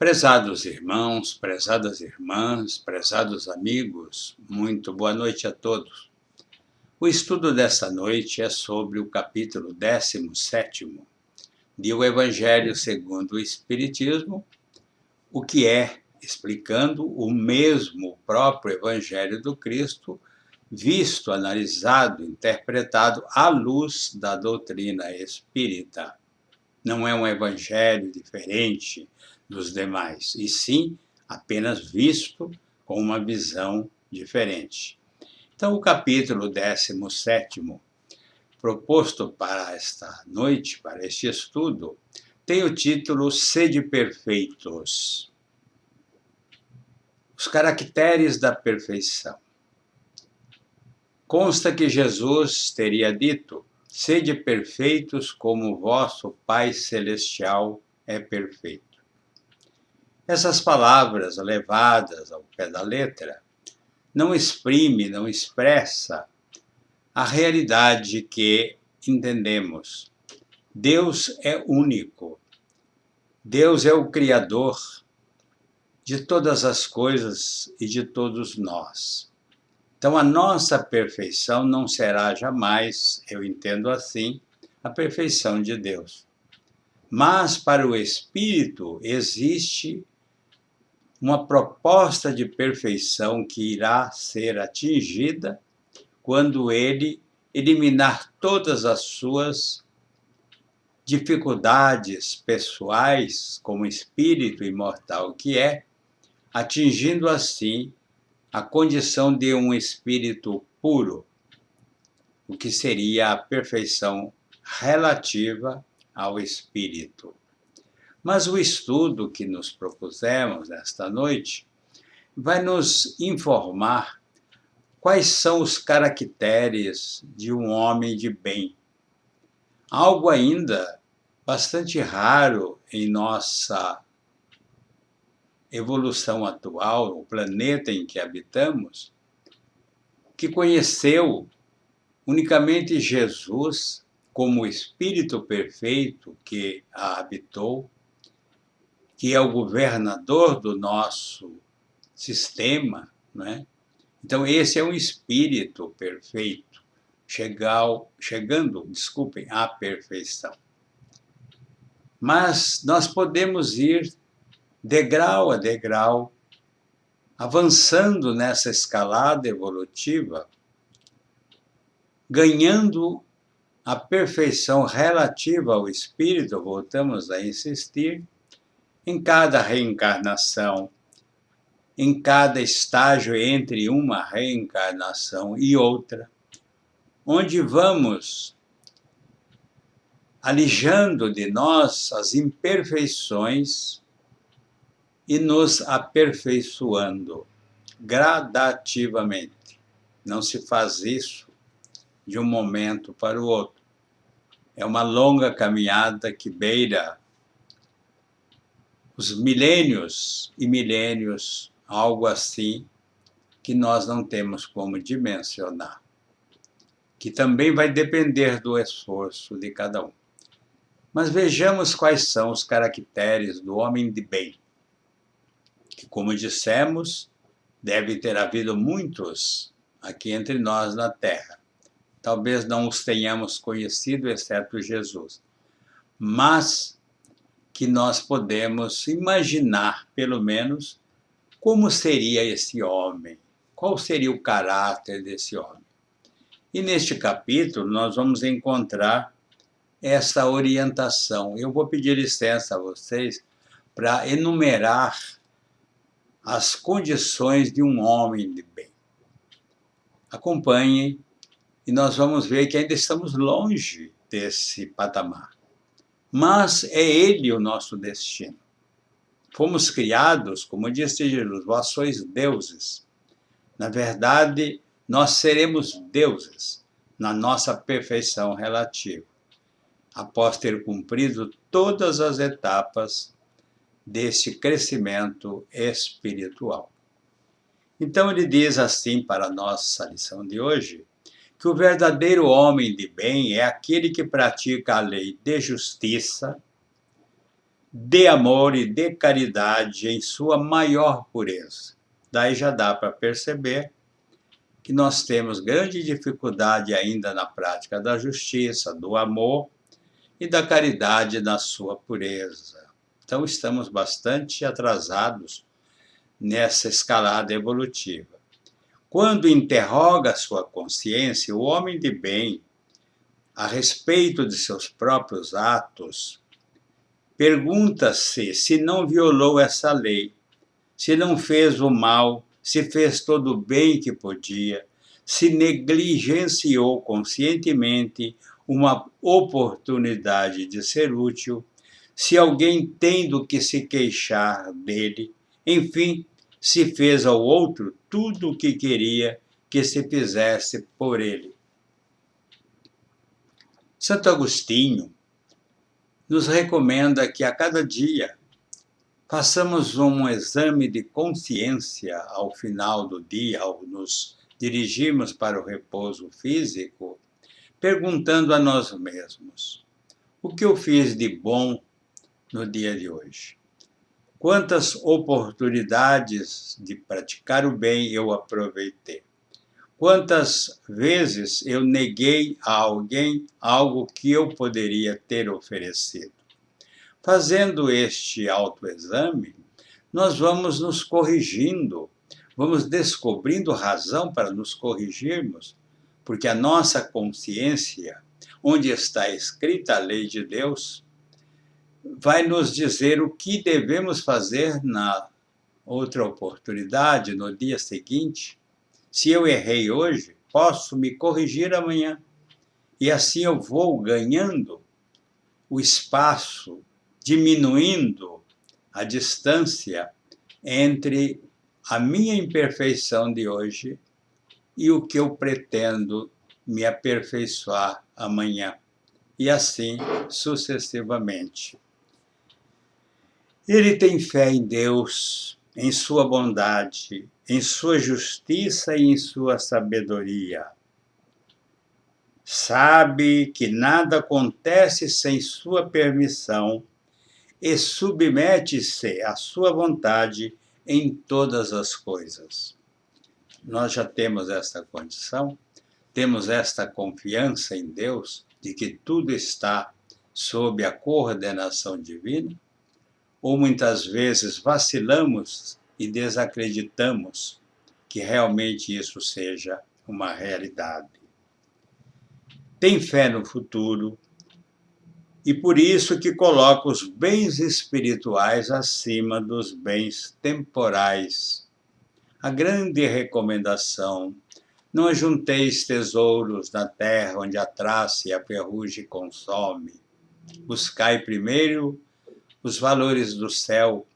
Prezados irmãos, prezadas irmãs, prezados amigos, muito boa noite a todos. O estudo desta noite é sobre o capítulo 17º de O Evangelho segundo o Espiritismo, o que é, explicando o mesmo próprio Evangelho do Cristo, visto, analisado, interpretado à luz da doutrina espírita. Não é um evangelho diferente dos demais, e sim apenas visto com uma visão diferente. Então, o capítulo 17º, proposto para esta noite, para este estudo, tem o título Sede Perfeitos. Os caracteres da perfeição. Consta que Jesus teria dito: sede perfeitos como vosso Pai Celestial é perfeito. Essas palavras, levadas ao pé da letra, não exprime, não expressa a realidade que entendemos. Deus é único. Deus é o Criador de todas as coisas e de todos nós. Então, a nossa perfeição não será jamais, eu entendo assim, a perfeição de Deus. Mas para o Espírito existe uma proposta de perfeição que irá ser atingida quando ele eliminar todas as suas dificuldades pessoais, como espírito imortal que é, atingindo assim a condição de um espírito puro, o que seria a perfeição relativa ao espírito. Mas o estudo que nos propusemos esta noite vai nos informar quais são os caracteres de um homem de bem. Algo ainda bastante raro em nossa evolução atual, o planeta em que habitamos, que conheceu unicamente Jesus como o Espírito perfeito que a habitou, que é o governador do nosso sistema, não é? Então, esse é um espírito perfeito, chegando, à perfeição. Mas nós podemos ir degrau a degrau, avançando nessa escalada evolutiva, ganhando a perfeição relativa ao espírito, voltamos a insistir, em cada reencarnação, em cada estágio entre uma reencarnação e outra, onde vamos alijando de nós as imperfeições e nos aperfeiçoando gradativamente. Não se faz isso de um momento para o outro. É uma longa caminhada que beira os milênios e milênios, algo assim que nós não temos como dimensionar, que também vai depender do esforço de cada um. Mas vejamos quais são os caracteres do homem de bem, que, como dissemos, deve ter havido muitos aqui entre nós na Terra. Talvez não os tenhamos conhecido, exceto Jesus, mas que nós podemos imaginar, pelo menos, como seria esse homem, qual seria o caráter desse homem. E neste capítulo nós vamos encontrar essa orientação. Eu vou pedir licença a vocês para enumerar as condições de um homem de bem. Acompanhem e nós vamos ver que ainda estamos longe desse patamar. Mas é ele o nosso destino. Fomos criados, como disse Jesus, vós sois deuses. Na verdade, nós seremos deuses na nossa perfeição relativa, após ter cumprido todas as etapas desse crescimento espiritual. Então ele diz assim para a nossa lição de hoje, que o verdadeiro homem de bem é aquele que pratica a lei de justiça, de amor e de caridade em sua maior pureza. Daí já dá para perceber que nós temos grande dificuldade ainda na prática da justiça, do amor e da caridade na sua pureza. Então estamos bastante atrasados nessa escalada evolutiva. Quando interroga sua consciência, o homem de bem, a respeito de seus próprios atos, pergunta-se se não violou essa lei, se não fez o mal, se fez todo o bem que podia, se negligenciou conscientemente uma oportunidade de ser útil, se alguém tem do que se queixar dele, enfim, se fez ao outro tudo o que queria que se fizesse por ele. Santo Agostinho nos recomenda que a cada dia façamos um exame de consciência ao final do dia, ao nos dirigirmos para o repouso físico, perguntando a nós mesmos: o que eu fiz de bom no dia de hoje? Quantas oportunidades de praticar o bem eu aproveitei? Quantas vezes eu neguei a alguém algo que eu poderia ter oferecido? Fazendo este autoexame, nós vamos nos corrigindo, vamos descobrindo razão para nos corrigirmos, porque a nossa consciência, onde está escrita a lei de Deus, vai nos dizer o que devemos fazer na outra oportunidade, no dia seguinte. Se eu errei hoje, posso me corrigir amanhã. E assim eu vou ganhando o espaço, diminuindo a distância entre a minha imperfeição de hoje e o que eu pretendo me aperfeiçoar amanhã. E assim sucessivamente. Ele tem fé em Deus, em sua bondade, em sua justiça e em sua sabedoria. Sabe que nada acontece sem sua permissão e submete-se à sua vontade em todas as coisas. Nós já temos esta condição, temos esta confiança em Deus de que tudo está sob a coordenação divina, ou muitas vezes vacilamos e desacreditamos que realmente isso seja uma realidade. Tem fé no futuro e por isso que coloca os bens espirituais acima dos bens temporais. A grande recomendação: não ajunteis tesouros na terra onde a traça e a ferrugem consome. Buscai primeiro os valores do céu,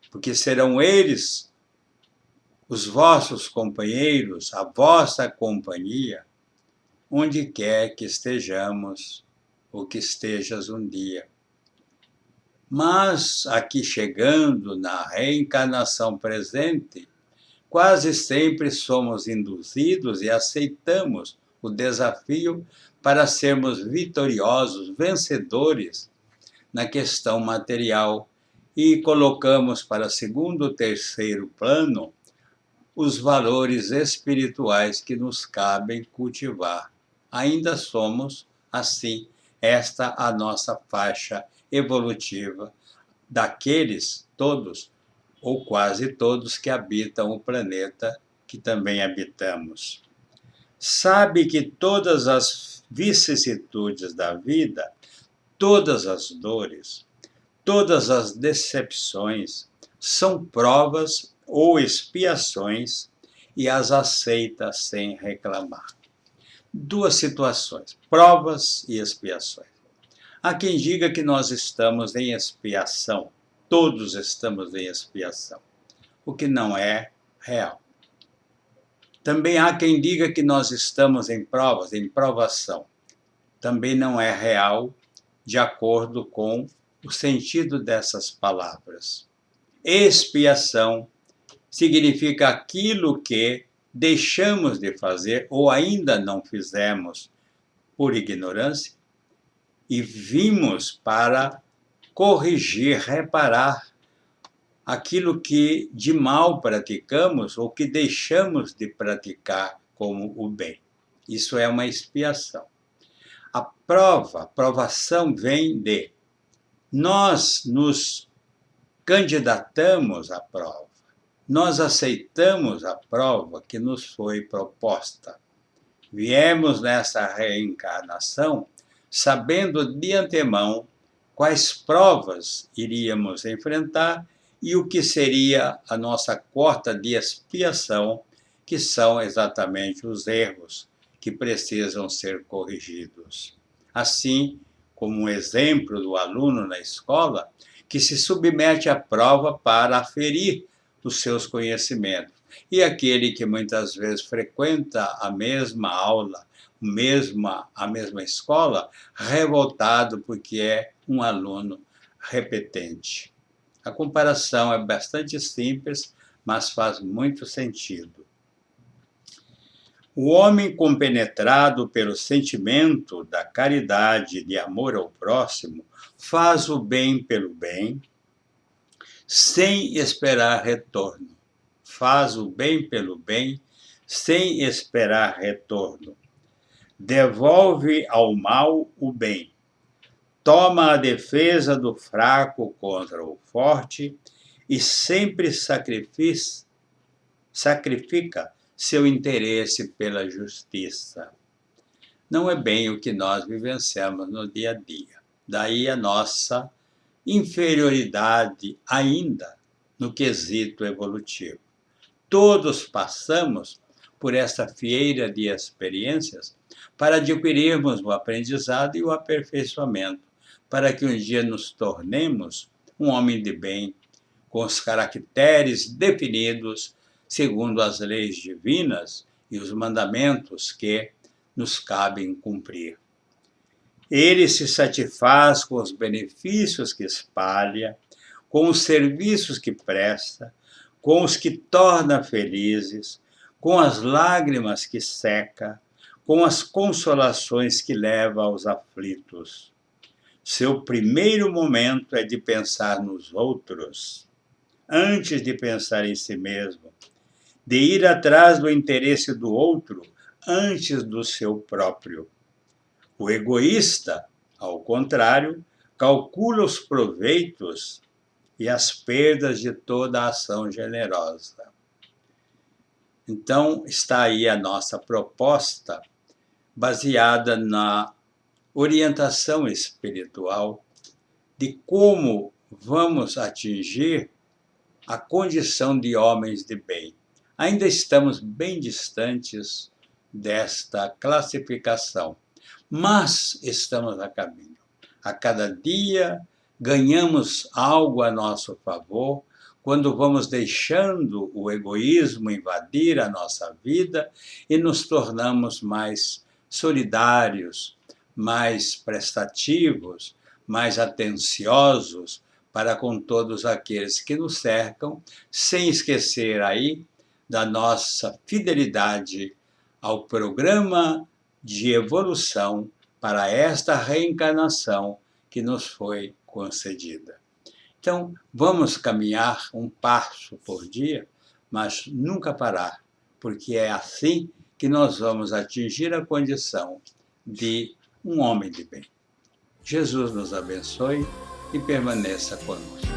porque serão eles os vossos companheiros, a vossa companhia, onde quer que estejamos ou que estejas um dia. Mas aqui chegando na reencarnação presente, quase sempre somos induzidos e aceitamos o desafio para sermos vitoriosos, vencedores na questão material e colocamos para segundo ou terceiro plano os valores espirituais que nos cabem cultivar. Ainda somos, assim, esta a nossa faixa evolutiva daqueles todos, ou quase todos, que habitam o planeta que também habitamos. Sabe que todas as vicissitudes da vida, todas as dores, todas as decepções são provas ou expiações e as aceita sem reclamar. Duas situações, provas e expiações. Há quem diga que nós estamos em expiação, todos estamos em expiação, o que não é real. Também há quem diga que nós estamos em provas, em provação. Também não é real, de acordo com o sentido dessas palavras. Expiação significa aquilo que deixamos de fazer ou ainda não fizemos por ignorância e vimos para corrigir, reparar aquilo que de mal praticamos ou que deixamos de praticar como o bem. Isso é uma expiação. A provação vem de nós nos candidatamos à prova, nós aceitamos a prova que nos foi proposta. Viemos nessa reencarnação sabendo de antemão quais provas iríamos enfrentar e o que seria a nossa cota de expiação, que são exatamente os erros que precisam ser corrigidos. Assim, como um exemplo do aluno na escola, que se submete à prova para aferir os seus conhecimentos. E aquele que muitas vezes frequenta a mesma aula, a mesma escola, revoltado porque é um aluno repetente. A comparação é bastante simples, mas faz muito sentido. O homem compenetrado pelo sentimento da caridade e de amor ao próximo faz o bem pelo bem, sem esperar retorno. Faz o bem pelo bem, sem esperar retorno. Devolve ao mal o bem. Toma a defesa do fraco contra o forte e sempre sacrifica seu interesse pela justiça. Não é bem o que nós vivenciamos no dia a dia. Daí a nossa inferioridade ainda no quesito evolutivo. Todos passamos por essa feira de experiências para adquirirmos o aprendizado e o aperfeiçoamento, para que um dia nos tornemos um homem de bem, com os caracteres definidos segundo as leis divinas e os mandamentos que nos cabem cumprir. Ele se satisfaz com os benefícios que espalha, com os serviços que presta, com os que torna felizes, com as lágrimas que seca, com as consolações que leva aos aflitos. Seu primeiro momento é de pensar nos outros, antes de pensar em si mesmo, de ir atrás do interesse do outro antes do seu próprio. O egoísta, ao contrário, calcula os proveitos e as perdas de toda a ação generosa. Então, está aí a nossa proposta, baseada na orientação espiritual de como vamos atingir a condição de homens de bem. Ainda estamos bem distantes desta classificação, mas estamos a caminho. A cada dia ganhamos algo a nosso favor quando vamos deixando o egoísmo invadir a nossa vida e nos tornamos mais solidários, mais prestativos, mais atenciosos para com todos aqueles que nos cercam, sem esquecer aí da nossa fidelidade ao programa de evolução para esta reencarnação que nos foi concedida. Então, vamos caminhar um passo por dia, mas nunca parar, porque é assim que nós vamos atingir a condição de um homem de bem. Jesus nos abençoe e permaneça conosco.